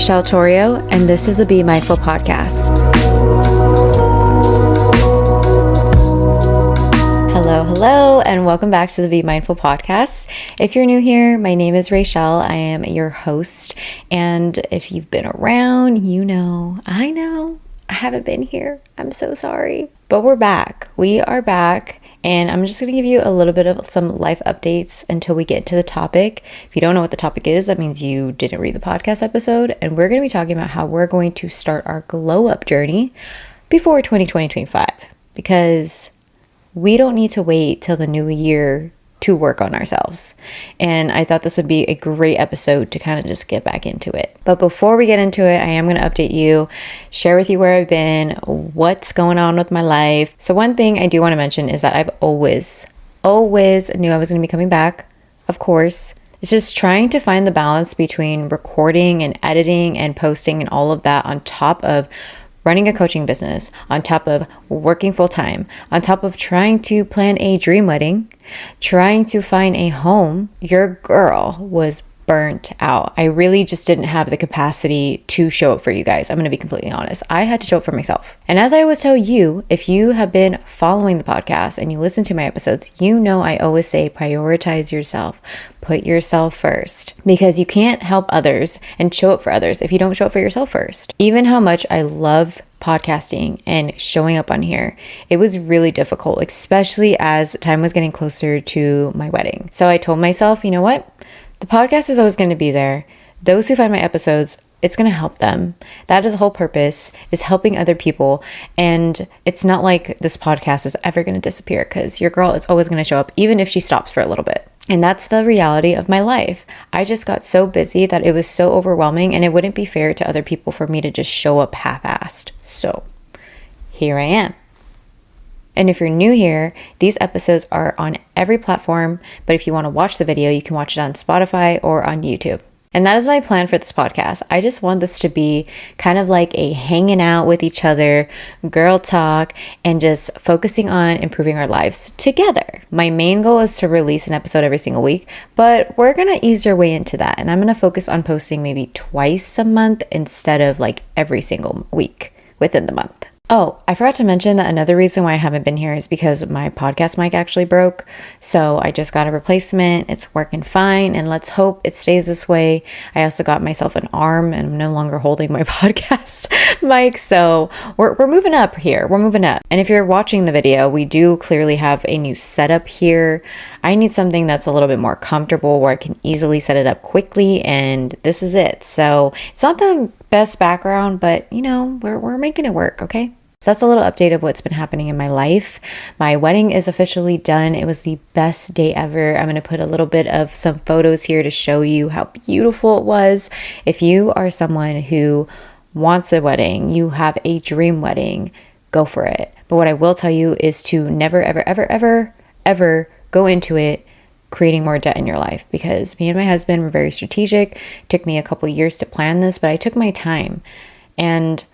Rachelle Torrio, and this is a Be Mindful podcast. Hello, and welcome back to the Be Mindful podcast. If you're new here, my name is Rachelle. I am your host, and if you've been around, I haven't been here. I'm so sorry, but we're back. We are back. And I'm just going to give you a little bit of some life updates until we get to the topic. If you don't know what the topic is, that means you didn't read the podcast episode. And we're going to be talking about how we're going to start our glow up journey before 2025. Because we don't need to wait till the new year to work on ourselves. And I thought this would be a great episode to kind of just get back into it. But before we get into it, I am going to update you, share with you where I've been, what's going on with my life. So one thing I do want to mention is that I've always knew I was going to be coming back. Of course, it's just trying to find the balance between recording and editing and posting and all of that on top of running a coaching business, on top of working full time, on top of trying to plan a dream wedding, trying to find a home. Your girl was burnt out. I really just didn't have the capacity to show up for you guys. I'm going to be completely honest. I had to show up for myself. And as I always tell you, if you have been following the podcast and you listen to my episodes, you know I always say prioritize yourself. Put yourself first, because you can't help others and show up for others if you don't show up for yourself first. Even how much I love podcasting and showing up on here, it was really difficult, especially as time was getting closer to my wedding. So I told myself, you know what? The podcast is always going to be there. Those who find my episodes, it's going to help them. That is the whole purpose, is helping other people. And it's not like this podcast is ever going to disappear, because your girl is always going to show up, even if she stops for a little bit. And that's the reality of my life. I just got so busy that it was so overwhelming, and it wouldn't be fair to other people for me to just show up half-assed. So here I am. And if you're new here, these episodes are on every platform, but if you want to watch the video, you can watch it on Spotify or on YouTube. And that is my plan for this podcast. I just want this to be kind of like a hanging out with each other, girl talk, and just focusing on improving our lives together. My main goal is to release an episode every single week, but we're going to ease our way into that. And I'm going to focus on posting maybe twice a month instead of like every single week within the month. Oh, I forgot to mention that another reason why I haven't been here is because my podcast mic actually broke. So I just got a replacement. It's working fine, and let's hope it stays this way. I also got myself an arm, and I'm no longer holding my podcast mic. So we're moving up here. We're moving up. And if you're watching the video, we do clearly have a new setup here. I need something that's a little bit more comfortable where I can easily set it up quickly, and this is it. So it's not the best background, but we're making it work, okay? So that's a little update of what's been happening in my life. My wedding is officially done. It was the best day ever. I'm going to put a little bit of some photos here to show you how beautiful it was. If you are someone who wants a wedding, you have a dream wedding, go for it. But what I will tell you is to never, ever, ever, ever, ever go into it creating more debt in your life, because me and my husband were very strategic. It took me a couple years to plan this, but I took my time, and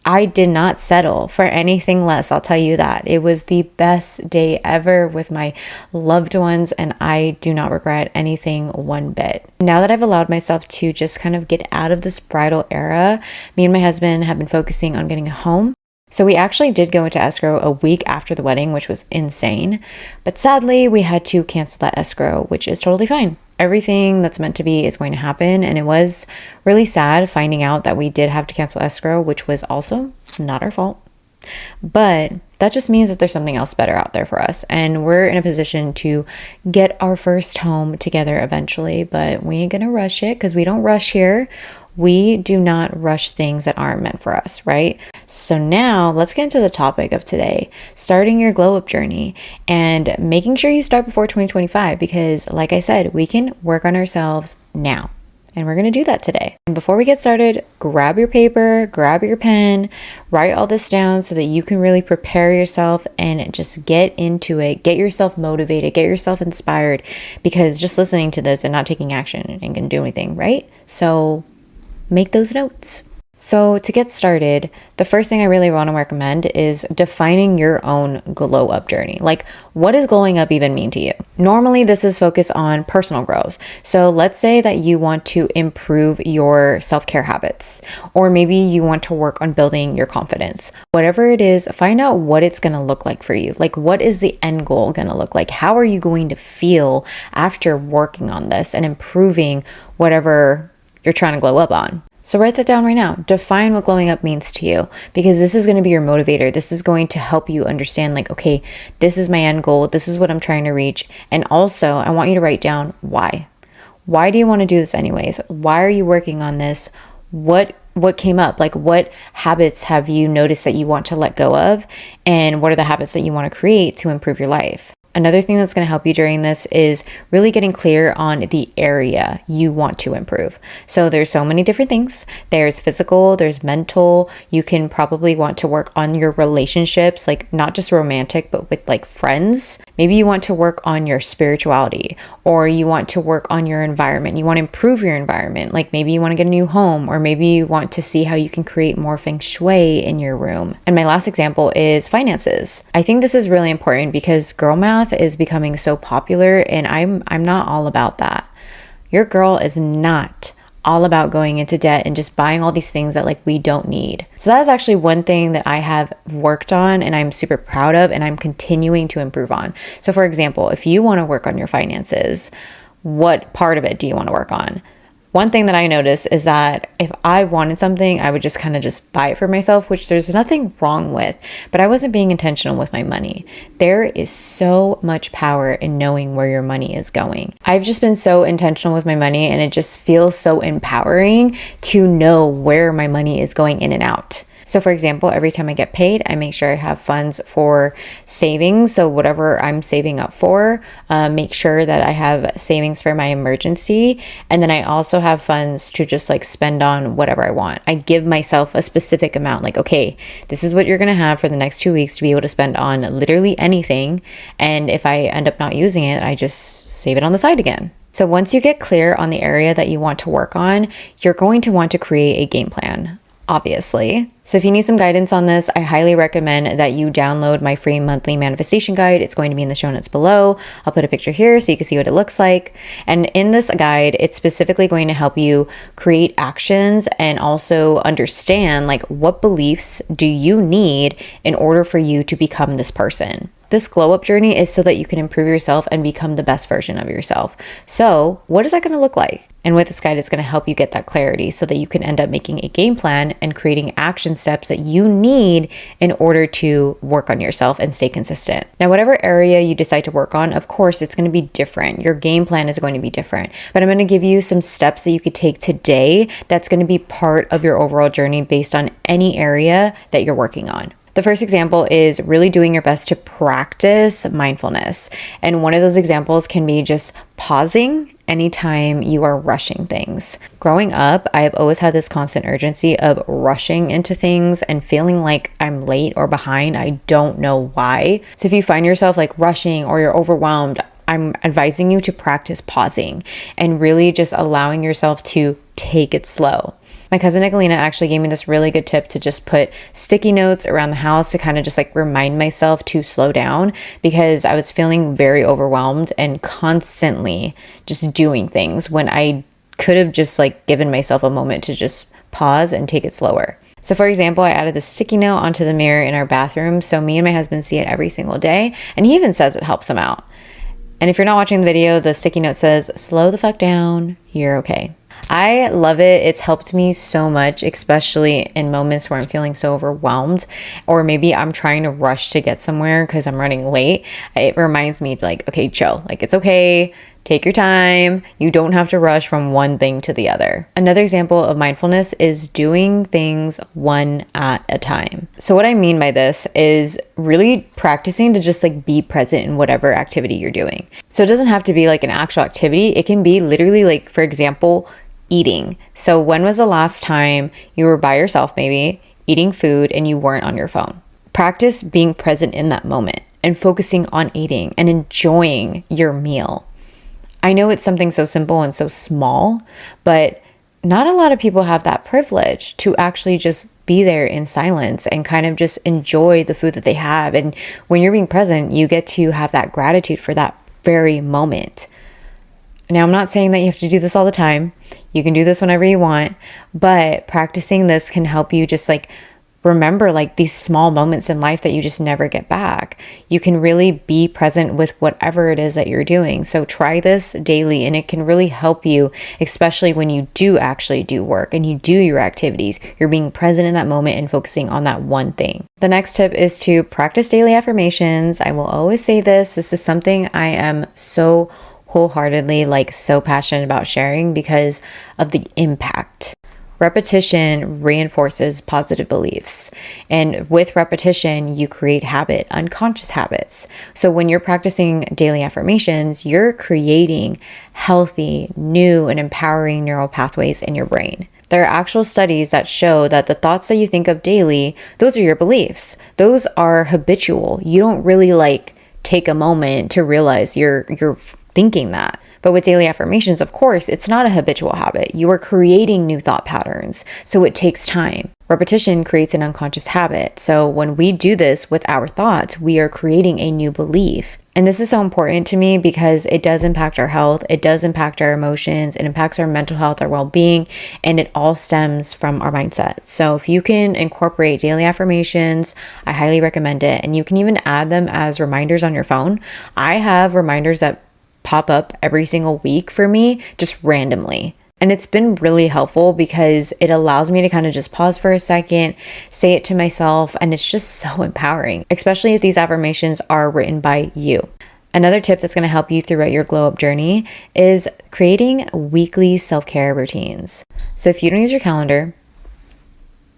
I did not settle for anything less. I'll tell you that. It was the best day ever with my loved ones, and I do not regret anything one bit. Now that I've allowed myself to just kind of get out of this bridal era, me and my husband have been focusing on getting a home. So we actually did go into escrow a week after the wedding, which was insane. But sadly, we had to cancel that escrow, which is totally fine. Everything that's meant to be is going to happen. And it was really sad finding out that we did have to cancel escrow, which was also not our fault. But that just means that there's something else better out there for us. And we're in a position to get our first home together eventually. But we ain't going to rush it, because we don't rush here. We do not rush things that aren't meant for us, right? So now let's get into the topic of today, starting your glow up journey and making sure you start before 2025, because like I said, we can work on ourselves now. And we're going to do that today. And before we get started, grab your paper, grab your pen, write all this down so that you can really prepare yourself and just get into it. Get yourself motivated, get yourself inspired, because just listening to this and not taking action ain't going to do anything, right? So make those notes. So to get started, the first thing I really want to recommend is defining your own glow up journey. Like, what does glowing up even mean to you? Normally, this is focused on personal growth. So let's say that you want to improve your self-care habits, or maybe you want to work on building your confidence. Whatever it is, find out what it's going to look like for you. Like, what is the end goal going to look like? How are you going to feel after working on this and improving whatever you're trying to glow up on? So write that down right now. Define what glowing up means to you, because this is going to be your motivator. This is going to help you understand, like, okay, this is my end goal. This is what I'm trying to reach. And also, I want you to write down why. Why do you want to do this anyways? Why are you working on this? What came up? Like, what habits have you noticed that you want to let go of? And what are the habits that you want to create to improve your life? Another thing that's going to help you during this is really getting clear on the area you want to improve. So there's so many different things. There's physical, there's mental. You can probably want to work on your relationships, like not just romantic, but with like friends. Maybe you want to work on your spirituality, or you want to work on your environment. You want to improve your environment. Like maybe you want to get a new home, or maybe you want to see how you can create more feng shui in your room. And my last example is finances. I think this is really important because girl math is becoming so popular, and I'm not all about that. Your girl is not all about going into debt and just buying all these things that like we don't need. So that is actually one thing that I have worked on and I'm super proud of and I'm continuing to improve on. So for example, if you want to work on your finances, what part of it do you want to work on? One thing that I noticed is that if I wanted something, I would just kind of just buy it for myself, which there's nothing wrong with, but I wasn't being intentional with my money. There is so much power in knowing where your money is going. I've just been so intentional with my money, and it just feels so empowering to know where my money is going in and out. So for example, every time I get paid, I make sure I have funds for savings. So whatever I'm saving up for, make sure that I have savings for my emergency. And then I also have funds to just like spend on whatever I want. I give myself a specific amount, like, okay, this is what you're going to have for the next 2 weeks to be able to spend on literally anything. And if I end up not using it, I just save it on the side again. So once you get clear on the area that you want to work on, you're going to want to create a game plan, obviously. So if you need some guidance on this, I highly recommend that you download my free monthly manifestation guide. It's going to be in the show notes below. I'll put a picture here so you can see what it looks like. And in this guide, it's specifically going to help you create actions and also understand like what beliefs do you need in order for you to become this person. This glow up journey is so that you can improve yourself and become the best version of yourself. So what is that going to look like? And with this guide, it's going to help you get that clarity so that you can end up making a game plan and creating action steps that you need in order to work on yourself and stay consistent. Now, whatever area you decide to work on, of course, it's going to be different. Your game plan is going to be different, but I'm going to give you some steps that you could take today that's going to be part of your overall journey based on any area that you're working on. The first example is really doing your best to practice mindfulness. And one of those examples can be just pausing anytime you are rushing things. Growing up, I have always had this constant urgency of rushing into things and feeling like I'm late or behind. I don't know why. So if you find yourself like rushing or you're overwhelmed, I'm advising you to practice pausing and really just allowing yourself to take it slow. My cousin Nicolina actually gave me this really good tip to just put sticky notes around the house to kind of just like remind myself to slow down, because I was feeling very overwhelmed and constantly just doing things when I could have just like given myself a moment to just pause and take it slower. So for example, I added the sticky note onto the mirror in our bathroom so me and my husband see it every single day, and he even says it helps him out. And if you're not watching the video, the sticky note says, slow the fuck down, you're okay. I love it. It's helped me so much, especially in moments where I'm feeling so overwhelmed, or maybe I'm trying to rush to get somewhere because I'm running late. It reminds me to like, okay, chill. Like, it's okay. Take your time. You don't have to rush from one thing to the other. Another example of mindfulness is doing things one at a time. So what I mean by this is really practicing to just like be present in whatever activity you're doing. So it doesn't have to be like an actual activity. It can be literally like, for example, eating. So when was the last time you were by yourself, maybe eating food, and you weren't on your phone? Practice being present in that moment and focusing on eating and enjoying your meal. I know it's something so simple and so small, but not a lot of people have that privilege to actually just be there in silence and kind of just enjoy the food that they have. And when you're being present, you get to have that gratitude for that very moment. Now, I'm not saying that you have to do this all the time. You can do this whenever you want, but practicing this can help you just like remember like these small moments in life that you just never get back. You can really be present with whatever it is that you're doing. So try this daily, and it can really help you, especially when you do actually do work and you do your activities. You're being present in that moment and focusing on that one thing. The next tip is to practice daily affirmations. I will always say this. This is something I am so wholeheartedly so passionate about sharing because of the impact. Repetition reinforces positive beliefs. And with repetition, you create unconscious habits. So when you're practicing daily affirmations, you're creating healthy, new, and empowering neural pathways in your brain. There are actual studies that show that the thoughts that you think of daily, those are your beliefs. Those are habitual. You don't really take a moment to realize you're thinking that. But with daily affirmations, of course, it's not a habitual habit. You are creating new thought patterns, so it takes time. Repetition creates an unconscious habit. So when we do this with our thoughts, we are creating a new belief. And this is so important to me because it does impact our health, it does impact our emotions, it impacts our mental health, our well-being, and it all stems from our mindset. So if you can incorporate daily affirmations, I highly recommend it. And you can even add them as reminders on your phone. I have reminders that pop up every single week for me, just randomly. And it's been really helpful because it allows me to kind of just pause for a second, say it to myself, and it's just so empowering, especially if these affirmations are written by you. Another tip that's going to help you throughout your glow up journey is creating weekly self-care routines. So if you don't use your calendar,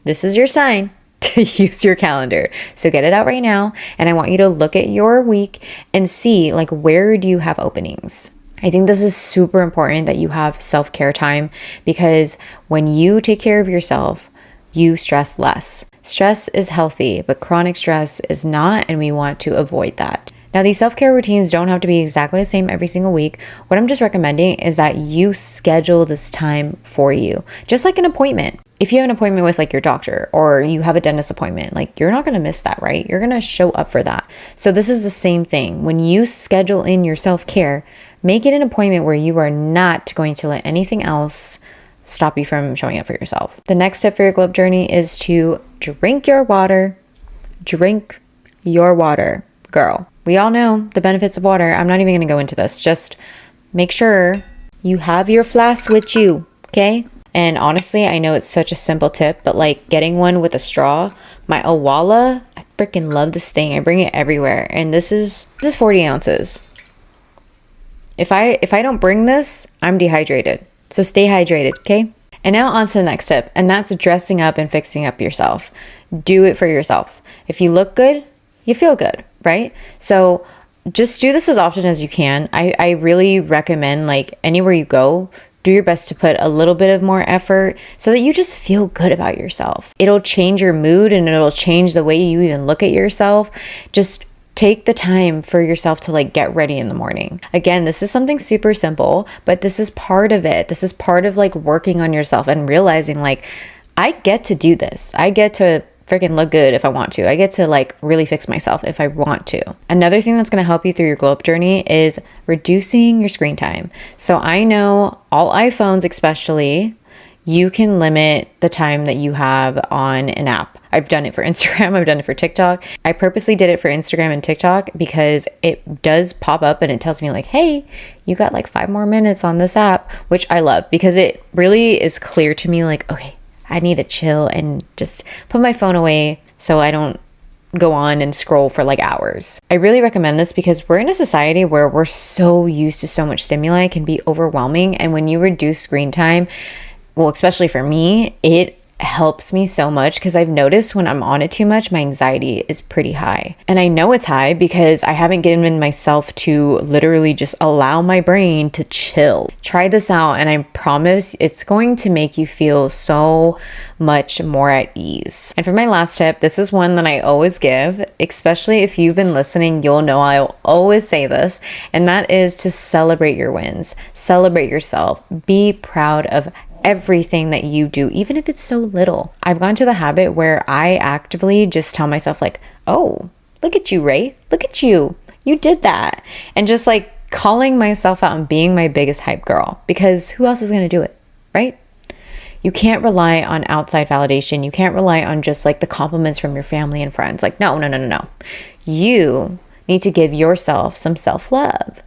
this is your sign to use your calendar. So get it out right now. And I want you to look at your week and see where do you have openings? I think this is super important that you have self-care time, because when you take care of yourself, you stress less. Stress is healthy, but chronic stress is not, and we want to avoid that. Now, these self-care routines don't have to be exactly the same every single week. What I'm just recommending is that you schedule this time for you, just like an appointment. If you have an appointment with your doctor, or you have a dentist appointment, you're not going to miss that, right? You're going to show up for that. So this is the same thing. When you schedule in your self-care, make it an appointment where you are not going to let anything else stop you from showing up for yourself. The next step for your glow up journey is to drink your water. Drink your water, girl. We all know the benefits of water. I'm not even going to go into this. Just make sure you have your flask with you, okay? And honestly, I know it's such a simple tip, but getting one with a straw, my Awala, I freaking love this thing. I bring it everywhere. And this is 40 ounces. If I don't bring this, I'm dehydrated. So stay hydrated, okay? And now on to the next tip, and that's dressing up and fixing up yourself. Do it for yourself. If you look good, you feel good, right? So just do this as often as you can. I really recommend anywhere you go, do your best to put a little bit of more effort so that you just feel good about yourself. It'll change your mood, and it'll change the way you even look at yourself. Just take the time for yourself to get ready in the morning. Again, this is something super simple, but this is part of it. This is part of working on yourself and realizing I get to do this. I get to freaking look good if I want to. I get to really fix myself if I want to. Another thing that's going to help you through your glow up journey is reducing your screen time. So I know all iPhones especially, you can limit the time that you have on an app. I've done it for Instagram. I've done it for TikTok. I purposely did it for Instagram and TikTok because it does pop up and it tells me hey, you got 5 more minutes on this app, which I love because it really is clear to me okay, I need to chill and just put my phone away so I don't go on and scroll for hours. I really recommend this because we're in a society where we're so used to so much stimuli, it can be overwhelming. And when you reduce screen time, well, especially for me, it helps me so much because I've noticed when I'm on it too much, my anxiety is pretty high. And I know it's high because I haven't given myself to literally just allow my brain to chill. Try this out and I promise it's going to make you feel so much more at ease. And for my last tip, this is one that I always give, especially if you've been listening, you'll know I'll always say this, and that is to celebrate your wins. Celebrate yourself. Be proud of everything that you do, even if it's so little. I've gone to the habit where I actively just tell myself like, oh, look at you, Ray. Look at you. You did that. And just like calling myself out and being my biggest hype girl, because who else is going to do it, right? You can't rely on outside validation. You can't rely on just like the compliments from your family and friends. Like, no. You need to give yourself some self-love.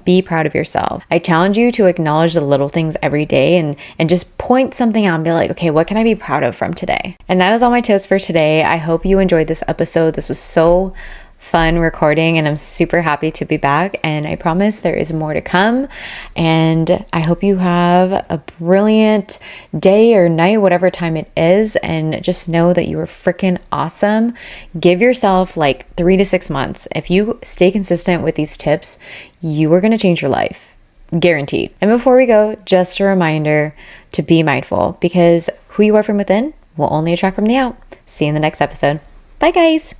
Be proud of yourself. I challenge you to acknowledge the little things every day and just point something out and be like, okay, what can I be proud of from today? And that is all my tips for today. I hope you enjoyed this episode. This was so fun recording and I'm super happy to be back, and I promise there is more to come. And I hope you have a brilliant day or night, whatever time it is, and just know that you are freaking awesome. Give yourself like 3 to 6 months. If you stay consistent with these tips, you are going to change your life, guaranteed. And before we go, just a reminder to be mindful, because who you are from within will only attract from the out. See you in the next episode. Bye guys.